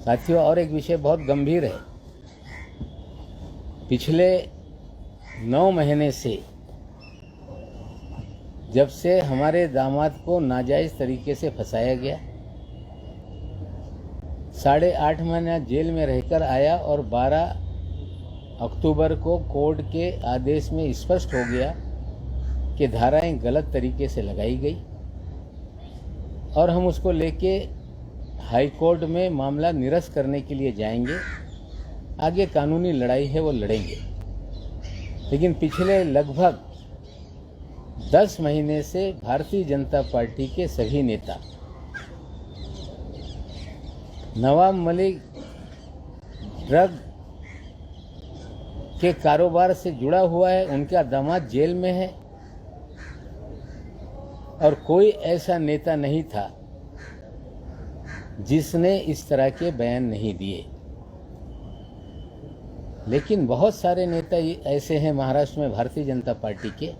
साथियों, और एक विषय बहुत गंभीर है। पिछले 9 महीने से जब से हमारे दामाद को नाजायज़ तरीके से फंसाया गया, 8.5 महीना जेल में रहकर आया और 12 अक्टूबर को कोर्ट के आदेश में स्पष्ट हो गया कि धाराएं गलत तरीके से लगाई गई और हम उसको लेके हाई कोर्ट में मामला निरस्त करने के लिए जाएंगे। आगे कानूनी लड़ाई है, वो लड़ेंगे। लेकिन पिछले लगभग 10 महीने से भारतीय जनता पार्टी के सभी नेता नवाब मलिक ड्रग के कारोबार से जुड़ा हुआ है, उनका दामाद जेल में है और कोई ऐसा नेता नहीं था जिसने इस तरह के बयान नहीं दिए। लेकिन बहुत सारे नेता ऐसे हैं महाराष्ट्र में भारतीय जनता पार्टी के,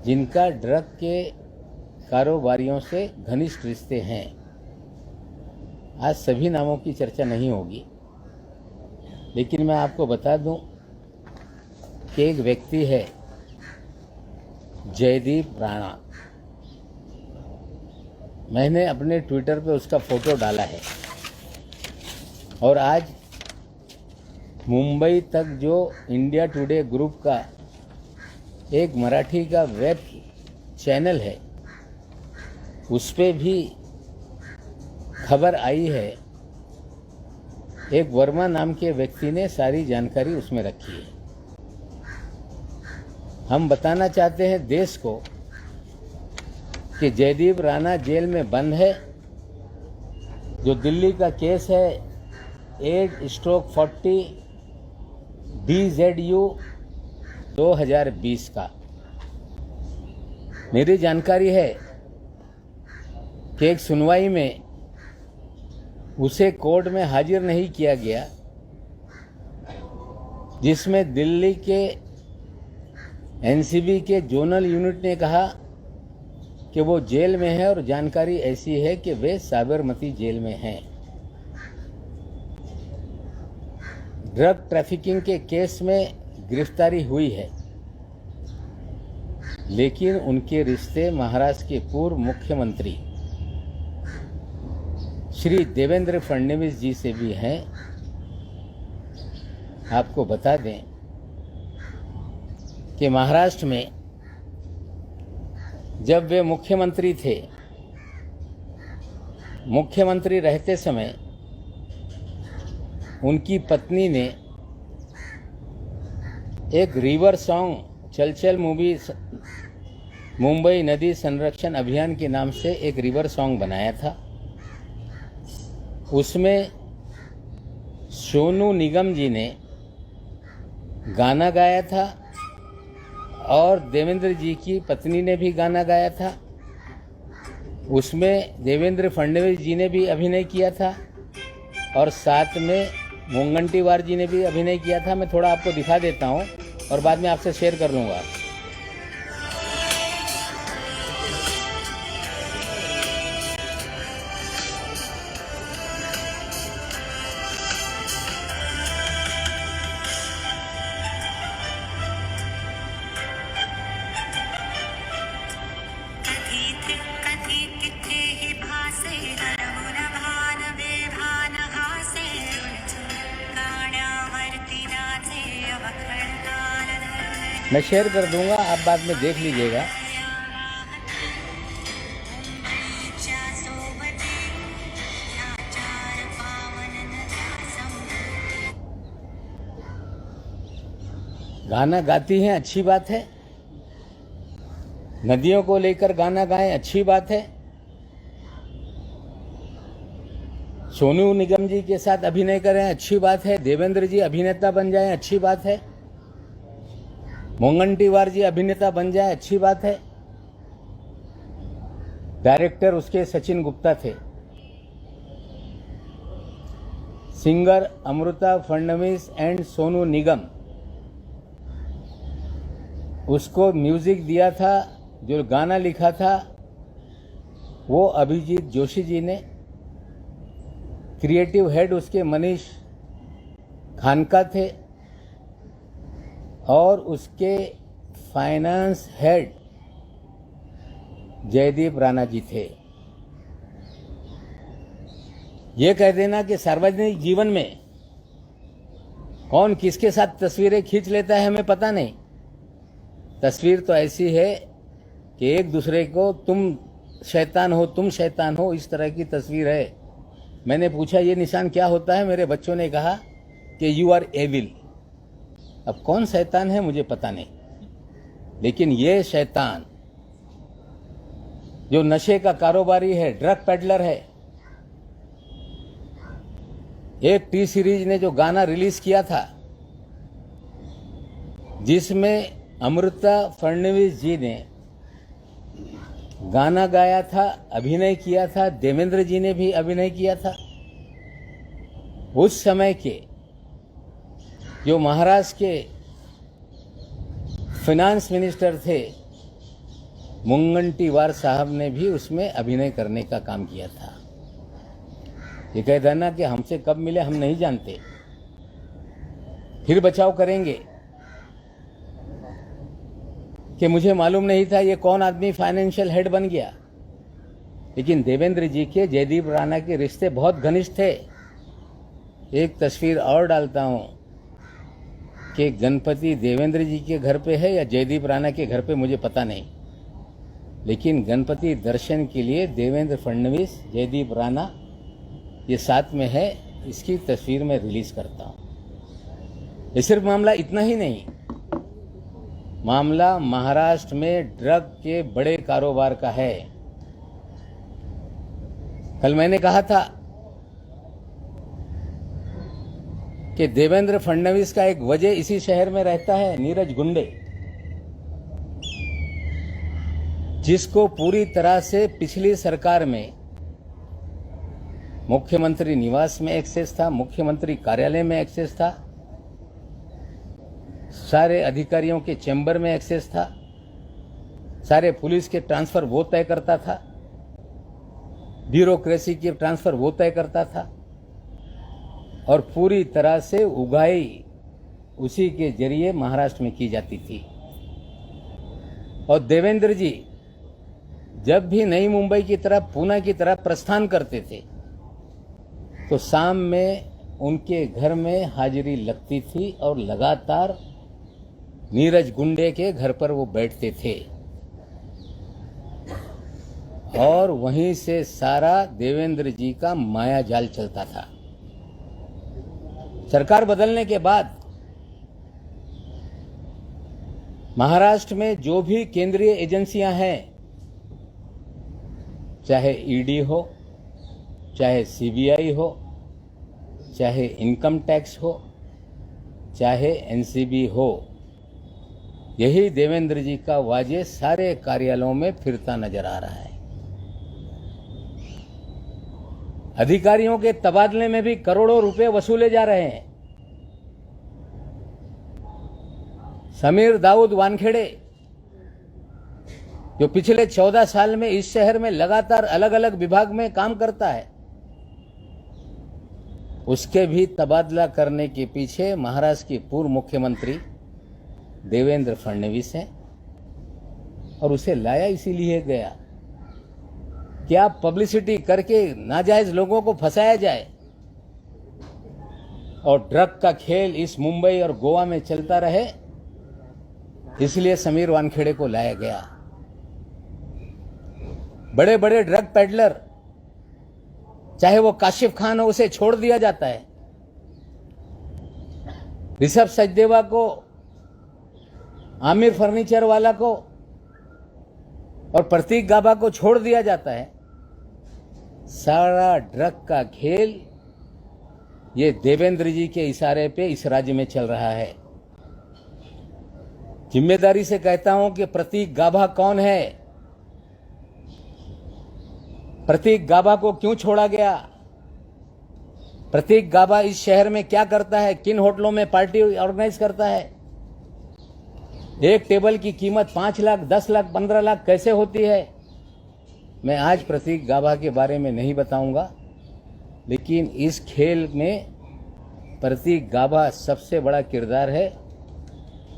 जिनका ड्रग के कारोबारियों से घनिष्ठ रिश्ते हैं। आज सभी नामों की चर्चा नहीं होगी, लेकिन मैं आपको बता दूं कि एक व्यक्ति है जयदीप राणा। मैंने अपने ट्विटर पे उसका फोटो डाला है और आज मुंबई तक जो इंडिया टुडे ग्रुप का एक मराठी का वेब चैनल है, उस पे भी खबर आई है। एक वर्मा नाम के व्यक्ति ने सारी जानकारी उसमें रखी है। हम बताना चाहते हैं देश को कि जयदीप राणा जेल में बंद है। जो दिल्ली का केस है 8/40 DZU 2020 का, मेरी जानकारी है कि एक सुनवाई में उसे कोर्ट में हाजिर नहीं किया गया, जिसमें दिल्ली के NCB के जोनल यूनिट ने कहा कि वो जेल में है और जानकारी ऐसी है कि वे साबरमती जेल में हैं। ड्रग ट्रैफिकिंग के केस में गिरफ्तारी हुई है, लेकिन उनके रिश्ते महाराष्ट्र के पूर्व मुख्यमंत्री श्री देवेंद्र फडणवीस जी से भी हैं। आपको बता दें कि महाराष्ट्र में जब वे मुख्यमंत्री थे, मुख्यमंत्री रहते समय उनकी पत्नी ने एक रिवर सॉन्ग चल चल मूवी मुंबई नदी संरक्षण अभियान के नाम से एक रिवर सॉन्ग बनाया था। उसमें सोनू निगम जी ने गाना गाया था और देवेंद्र जी की पत्नी ने भी गाना गाया था। उसमें देवेंद्र फडणवीस जी ने भी अभिनय किया था और साथ में मुनगंटीवार जी ने भी अभिनय किया था। मैं थोड़ा आपको दिखा देता हूं और बाद में आपसे शेयर कर लूँगा। मैं शेयर कर दूंगा, आप बाद में देख लीजिएगा। गाना गाती हैं, अच्छी बात है। नदियों को लेकर गाना गाएं, अच्छी बात है। सोनू निगम जी के साथ अभिनय करें, अच्छी बात है। देवेंद्र जी अभिनेता बन जाएं, अच्छी बात है। मुनगंटीवार जी अभिनेता बन जाए, अच्छी बात है। डायरेक्टर उसके सचिन गुप्ता थे। सिंगर अमृता फडणवीस एंड सोनू निगम, उसको म्यूजिक दिया था, जो गाना लिखा था वो अभिजीत जोशी जी ने। क्रिएटिव हेड उसके मनीष खानका थे और उसके फाइनेंस हेड जयदीप राणा जी थे। ये कह देना कि सार्वजनिक जीवन में कौन किसके साथ तस्वीरें खींच लेता है हमें पता नहीं। तस्वीर तो ऐसी है कि एक दूसरे को तुम शैतान हो इस तरह की तस्वीर है। मैंने पूछा ये निशान क्या होता है, मेरे बच्चों ने कहा कि यू आर एविल। अब कौन शैतान है मुझे पता नहीं, लेकिन ये शैतान जो नशे का कारोबारी है, ड्रग पेडलर है। एक टी सीरीज ने जो गाना रिलीज किया था जिसमें अमृता फडणवीस जी ने गाना गाया था, अभिनय किया था, देवेंद्र जी ने भी अभिनय किया था। उस समय के जो महाराष्ट्र के फाइनेंस मिनिस्टर थे मुनगंटीवार साहब ने भी उसमें अभिनय करने का काम किया था। ये कह देना कि हमसे कब मिले हम नहीं जानते, फिर बचाव करेंगे कि मुझे मालूम नहीं था ये कौन आदमी फाइनेंशियल हेड बन गया। लेकिन देवेंद्र जी के जयदीप राणा के रिश्ते बहुत घनिष्ठ थे। एक तस्वीर और डालता हूं कि गणपति देवेंद्र जी के घर पे है या जयदीप राणा के घर पे मुझे पता नहीं, लेकिन गणपति दर्शन के लिए देवेंद्र फडणवीस, जयदीप राणा ये साथ में है। इसकी तस्वीर मैं रिलीज करता हूं। ये सिर्फ मामला इतना ही नहीं, मामला महाराष्ट्र में ड्रग के बड़े कारोबार का है। कल मैंने कहा था कि देवेंद्र फडणवीस का एक वजह इसी शहर में रहता है, नीरज गुंडे, जिसको पूरी तरह से पिछली सरकार में मुख्यमंत्री निवास में एक्सेस था, मुख्यमंत्री कार्यालय में एक्सेस था, सारे अधिकारियों के चैम्बर में एक्सेस था, सारे पुलिस के ट्रांसफर वो तय करता था, ब्यूरोक्रेसी की ट्रांसफर वो तय करता था और पूरी तरह से उगाई उसी के जरिए महाराष्ट्र में की जाती थी। और देवेंद्र जी जब भी नई मुंबई की तरफ, पूना की तरफ प्रस्थान करते थे तो शाम में उनके घर में हाजिरी लगती थी और लगातार नीरज गुंडे के घर पर वो बैठते थे और वहीं से सारा देवेंद्र जी का माया जाल चलता था। सरकार बदलने के बाद महाराष्ट्र में जो भी केंद्रीय एजेंसियां हैं, चाहे ईडी हो, चाहे सीबीआई हो, चाहे इनकम टैक्स हो, चाहे एनसीबी हो, यही देवेंद्र जी का वाजे सारे कार्यालयों में फिरता नजर आ रहा है। अधिकारियों के तबादले में भी करोड़ों रुपए वसूले जा रहे हैं। समीर दाऊद वानखेड़े जो पिछले 14 साल में इस शहर में लगातार अलग अलग विभाग में काम करता है, उसके भी तबादला करने के पीछे महाराष्ट्र के पूर्व मुख्यमंत्री देवेंद्र फडणवीस हैं और उसे लाया इसीलिए गया क्या पब्लिसिटी करके नाजायज लोगों को फंसाया जाए और ड्रग का खेल इस मुंबई और गोवा में चलता रहे, इसलिए समीर वानखेड़े को लाया गया। बड़े बड़े ड्रग पेडलर, चाहे वो काशिफ खान हो, उसे छोड़ दिया जाता है। ऋषभ सचदेवा को, आमिर फर्नीचर वाला को और प्रतीक गाबा को छोड़ दिया जाता है। सारा ड्रग का खेल ये देवेंद्र जी के इशारे पे इस राज्य में चल रहा है। जिम्मेदारी से कहता हूं कि प्रतीक गाबा कौन है, प्रतीक गाबा को क्यों छोड़ा गया, प्रतीक गाबा इस शहर में क्या करता है, किन होटलों में पार्टी ऑर्गेनाइज करता है। एक टेबल की कीमत 5 लाख, 10 लाख, 15 लाख कैसे होती है, मैं आज प्रतीक गाबा के बारे में नहीं बताऊंगा, लेकिन इस खेल में प्रतीक गाबा सबसे बड़ा किरदार है,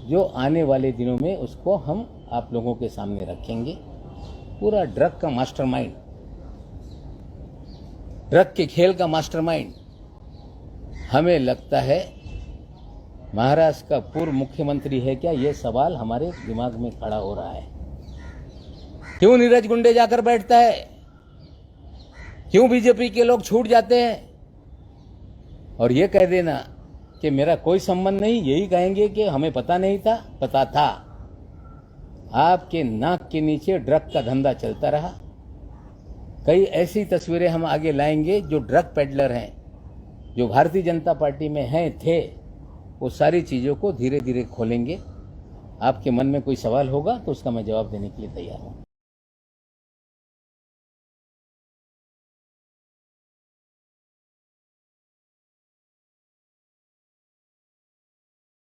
जो आने वाले दिनों में उसको हम आप लोगों के सामने रखेंगे। पूरा ड्रग का मास्टरमाइंड, ड्रग के खेल का मास्टरमाइंड, हमें लगता है महाराष्ट्र का पूर्व मुख्यमंत्री है क्या, ये सवाल हमारे दिमाग में खड़ा हो रहा है। क्यों नीरज गुंडे जाकर बैठता है, क्यों बीजेपी के लोग छूट जाते हैं और ये कह देना कि मेरा कोई संबंध नहीं, यही कहेंगे कि हमें पता नहीं था, पता था। आपके नाक के नीचे ड्रग का धंधा चलता रहा। कई ऐसी तस्वीरें हम आगे लाएंगे जो ड्रग पेडलर हैं, जो भारतीय जनता पार्टी में हैं थे, वो सारी चीज़ों को धीरे धीरे खोलेंगे। आपके मन में कोई सवाल होगा तो उसका मैं जवाब देने के लिए तैयार हूँ।